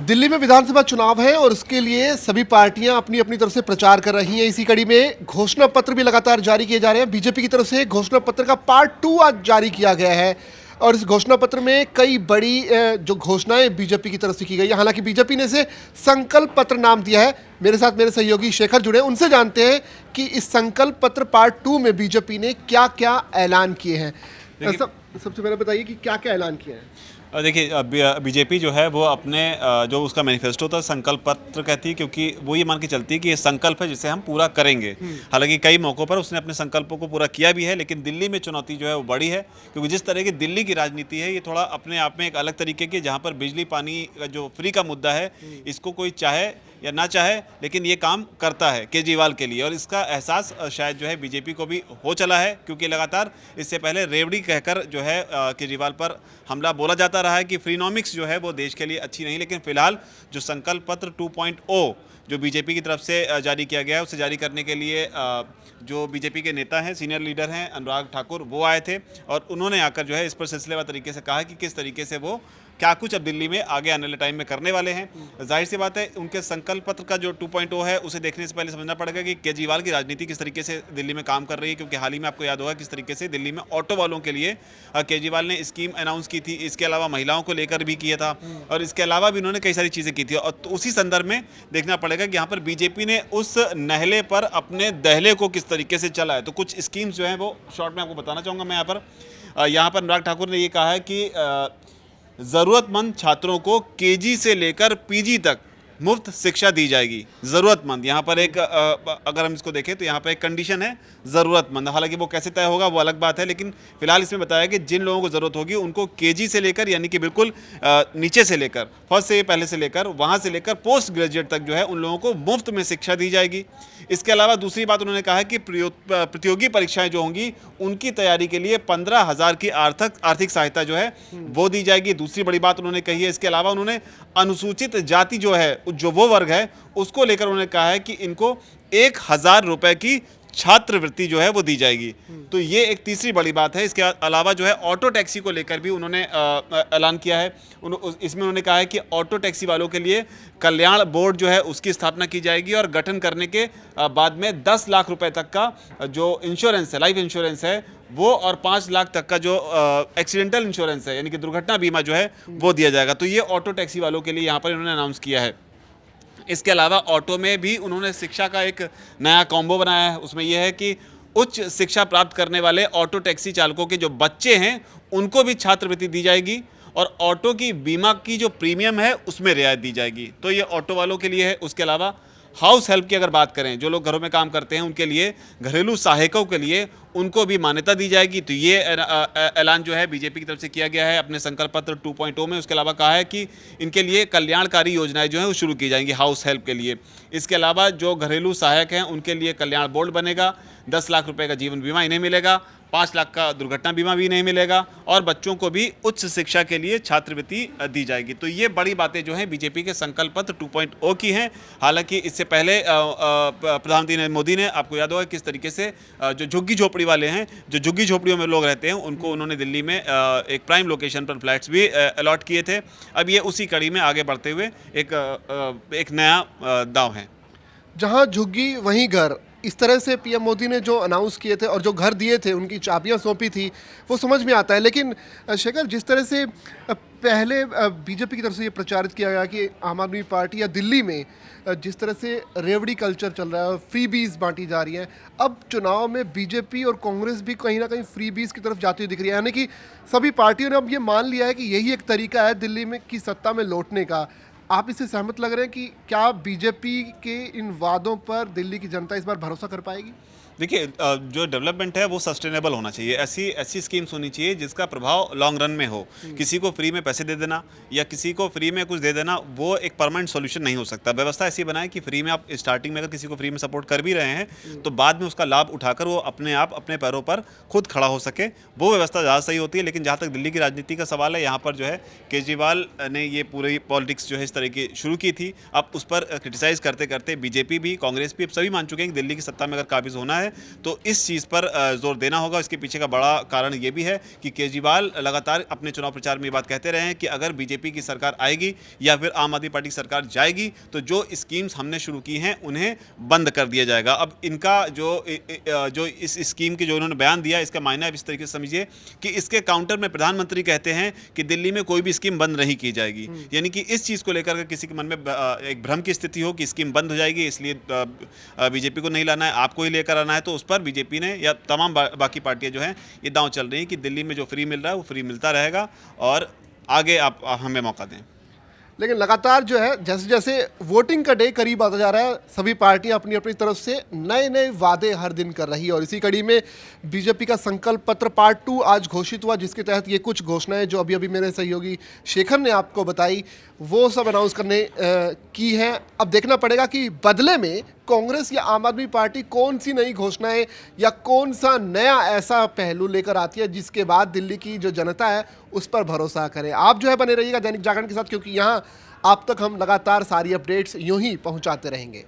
दिल्ली में विधानसभा चुनाव है और उसके लिए सभी पार्टियां अपनी अपनी तरफ से प्रचार कर रही हैं। इसी कड़ी में घोषणा पत्र भी लगातार जारी किए जा रहे हैं। बीजेपी की तरफ से घोषणा पत्र का पार्ट 2 आज जारी किया गया है और इस घोषणा पत्र में कई बड़ी जो घोषणाएं बीजेपी की तरफ से की गई है। हालांकि बीजेपी ने इसे संकल्प पत्र नाम दिया है। मेरे साथ मेरे सहयोगी शेखर जुड़े, उनसे जानते हैं कि इस संकल्प पत्र पार्ट 2 में बीजेपी ने क्या क्या ऐलान किए हैं। सबसे पहले बताइए कि क्या क्या ऐलान किए हैं। देखिए, बीजेपी जो है वो अपने जो उसका मैनिफेस्टो था संकल्प पत्र कहती है, क्योंकि वो ये मान के चलती है कि ये संकल्प है जिसे हम पूरा करेंगे। हालांकि कई मौक़ों पर उसने अपने संकल्पों को पूरा किया भी है, लेकिन दिल्ली में चुनौती जो है वो बड़ी है, क्योंकि जिस तरह की दिल्ली की राजनीति है ये थोड़ा अपने आप में एक अलग तरीके की, जहाँ पर बिजली पानी का जो फ्री का मुद्दा है इसको कोई चाहे या ना चाहे लेकिन ये काम करता है केजरीवाल के लिए, और इसका एहसास शायद जो है बीजेपी को भी हो चला है, क्योंकि लगातार इससे पहले रेवड़ी कहकर जो है केजरीवाल पर हमला बोला जाता रहा है कि फ्रीनॉमिक्स जो है वो देश के लिए अच्छी नहीं। लेकिन फिलहाल जो संकल्प पत्र 2.0 जो बीजेपी की तरफ से जारी किया गया है, उसे जारी करने के लिए जो बीजेपी के नेता हैं, सीनियर लीडर हैं अनुराग ठाकुर, वो आए थे और उन्होंने आकर जो है इस पर सिलसिलेवार तरीके से कहा कि किस तरीके से वो क्या कुछ अब दिल्ली में आगे आने वाले टाइम में करने वाले हैं। जाहिर सी बात है उनके संकल्प पत्र का जो 2.0 है उसे देखने से पहले समझना पड़ेगा कि केजरीवाल की राजनीति किस तरीके से दिल्ली में काम कर रही है, क्योंकि हाल ही में आपको याद होगा किस तरीके से दिल्ली में ऑटो वालों के लिए केजरीवाल ने स्कीम अनाउंस की थी। इसके अलावा महिलाओं को लेकर भी किया था और इसके अलावा भी उन्होंने कई सारी चीज़ें की थी। और तो उसी संदर्भ में देखना पड़ेगा कि यहाँ पर बीजेपी ने उस नहले पर अपने दहले को किस तरीके से चला है। तो कुछ स्कीम्स जो हैं वो शॉर्ट में आपको बताना चाहूँगा मैं। यहाँ पर अनुराग ठाकुर ने ये कहा है कि ज़रूरतमंद छात्रों को केजी से लेकर पीजी तक मुफ्त शिक्षा दी जाएगी। ज़रूरतमंद, यहाँ पर एक अगर हम इसको देखें तो यहाँ पर एक कंडीशन है ज़रूरतमंद। हालांकि वो कैसे तय होगा वो अलग बात है, लेकिन फिलहाल इसमें बताया कि जिन लोगों को ज़रूरत होगी उनको केजी से लेकर, यानी कि बिल्कुल नीचे से लेकर, फर्स्ट से पहले से लेकर वहाँ से लेकर पोस्ट ग्रेजुएट तक जो है उन लोगों को मुफ्त में शिक्षा दी जाएगी। इसके अलावा दूसरी बात उन्होंने कहा है कि प्रतियोगी परीक्षाएं जो होंगी उनकी तैयारी के लिए 15,000 की आर्थिक सहायता जो है वो दी जाएगी। दूसरी बड़ी बात उन्होंने कही है। इसके अलावा उन्होंने अनुसूचित जाति जो है, जो वो वर्ग है, उसको लेकर उन्होंने कहा है कि इनको 1,000 रुपए की छात्रवृत्ति जो है वो दी जाएगी। तो ये एक तीसरी बड़ी बात है। इसके अलावा जो है ऑटो टैक्सी को लेकर भी उन्होंने ऐलान किया है। इसमें उन्होंने कहा है कि ऑटो टैक्सी वालों के लिए कल्याण बोर्ड जो है उसकी स्थापना की जाएगी और गठन करने के बाद में 10 लाख रुपए तक का जो इंश्योरेंस है, लाइफ इंश्योरेंस है वो, और 5 लाख तक का जो एक्सीडेंटल इंश्योरेंस है, यानी कि दुर्घटना बीमा जो है वो दिया जाएगा। तो ये ऑटो टैक्सी वालों के लिए यहाँ पर इन्होंने अनाउंस किया है। इसके अलावा ऑटो में भी उन्होंने शिक्षा का एक नया कॉम्बो बनाया है। उसमें यह है कि उच्च शिक्षा प्राप्त करने वाले ऑटो टैक्सी चालकों के जो बच्चे हैं उनको भी छात्रवृत्ति दी जाएगी और ऑटो की बीमा की जो प्रीमियम है उसमें रियायत दी जाएगी। तो ये ऑटो वालों के लिए है। उसके अलावा हाउस हेल्प की अगर बात करें, जो लोग घरों में काम करते हैं उनके लिए, घरेलू सहायकों के लिए उनको भी मान्यता दी जाएगी। तो ये ऐलान जो है बीजेपी की तरफ से किया गया है अपने संकल्प पत्र 2.0 में। उसके अलावा कहा है कि इनके लिए कल्याणकारी योजनाएं जो हैं वो शुरू की जाएंगी हाउस हेल्प के लिए। इसके अलावा जो घरेलू सहायक हैं उनके लिए कल्याण बोर्ड बनेगा, 10 लाख रुपए का जीवन बीमा इन्हें मिलेगा, 5 लाख का दुर्घटना बीमा भी नहीं मिलेगा और बच्चों को भी उच्च शिक्षा के लिए छात्रवृत्ति दी जाएगी। तो ये बड़ी बातें जो हैं बीजेपी के संकल्प पत्र 2.0 की हैं। हालांकि इससे पहले प्रधानमंत्री मोदी ने, आपको याद होगा किस तरीके से जो झुग्गी झोपड़ी वाले हैं, जो झुग्गी झोपड़ियों में लोग रहते हैं, उनको उन्होंने दिल्ली में एक प्राइम लोकेशन पर फ्लैट्स भी अलॉट किए थे। अब ये उसी कड़ी में आगे बढ़ते हुए एक नया दांव है। जहां झुग्गी वहीं घर, इस तरह से पीएम मोदी ने जो अनाउंस किए थे और जो घर दिए थे, उनकी चाबियां सौंपी थी, वो समझ में आता है। लेकिन शेखर, जिस तरह से पहले बीजेपी की तरफ से ये प्रचारित किया गया कि आम आदमी पार्टी या दिल्ली में जिस तरह से रेवड़ी कल्चर चल रहा है, फ्री बीज बांटी जा रही हैं, अब चुनाव में बीजेपी और कांग्रेस भी कहीं ना कहीं फ्री बीज की तरफ जाती हुई दिख रही है। यानी कि सभी पार्टियों ने अब ये मान लिया है कि यही एक तरीका है दिल्ली में की सत्ता में लौटने का। आप इससे सहमत लग रहे हैं कि क्या बीजेपी के इन वादों पर दिल्ली की जनता इस बार भरोसा कर पाएगी? देखिए, जो डेवलपमेंट है वो सस्टेनेबल होना चाहिए। ऐसी स्कीम्स होनी चाहिए जिसका प्रभाव लॉन्ग रन में हो। किसी को फ्री में पैसे दे देना या किसी को फ्री में कुछ दे देना वो एक परमानेंट सॉल्यूशन नहीं हो सकता। व्यवस्था ऐसी बनाए कि फ्री में आप स्टार्टिंग में अगर किसी को फ्री में सपोर्ट कर भी रहे हैं तो बाद में उसका लाभ उठाकर वो अपने आप अपने पैरों पर खुद खड़ा हो सके, वो व्यवस्था ज़्यादा सही होती है। लेकिन जहाँ तक दिल्ली की राजनीति का सवाल है, यहाँ पर जो है केजरीवाल ने ये पूरी पॉलिटिक्स जो है इस तरह की शुरू की थी। अब उस पर क्रिटिसाइज़ करते करते बीजेपी भी, कांग्रेस भी, अब सभी मान चुके हैं कि दिल्ली की सत्ता में अगर काबिज होना है है। तो इस चीज़ पर जोर देना होगा। इसके पीछे का बड़ा कारण ये भी है कि केजरीवाल लगातार अपने चुनाव प्रचार में ये बात कहते रहे हैं कि अगर बीजेपी की सरकार आएगी या फिर आम आदमी पार्टी सरकार जाएगी तो जो स्कीम्स हमने शुरू की हैं उन्हें बंद कर दिया जाएगा। अब इनका जो इस स्कीम की जो उन्होंने बयान दिया, इसका मायना आप इस तरीके से समझिए कि इसके काउंटर में प्रधानमंत्री कहते हैं कि दिल्ली में कोई भी स्कीम बंद नहीं की जाएगी। यानी कि इस चीज़ को लेकर किसी के मन में एक भ्रम की स्थिति हो कि स्कीम बंद हो जाएगी इसलिए बीजेपी को नहीं लाना है, आपको ही लेकर आना है, तो उस पर बीजेपी ने या तमाम बाकी पार्टियां जो हैं ये दांव चल रही हैं कि दिल्ली में जो फ्री मिल रहा है वो फ्री मिलता रहेगा और आगे आप हमें मौका दें। लेकिन लगातार जो है जैसे जैसे वोटिंग का डे करीब आता जा रहा है, सभी पार्टियां अपनी अपनी तरफ से नए नए वादे हर दिन कर रही है और इसी कड़ी में बीजेपी का संकल्प पत्र पार्ट 2 आज घोषित हुआ, जिसके तहत ये कुछ घोषणाएं जो अभी अभी मेरे सहयोगी शेखर ने आपको बताई वो सब अनाउंस करने की हैं। अब देखना पड़ेगा कि बदले में कांग्रेस या आम आदमी पार्टी कौन सी नई घोषणाएं या कौन सा नया ऐसा पहलू लेकर आती है जिसके बाद दिल्ली की जो जनता है उस पर भरोसा करें। आप जो है बने रहिएगा दैनिक जागरण के साथ, क्योंकि यहाँ आप तक हम लगातार सारी अपडेट्स यूं ही पहुंचाते रहेंगे।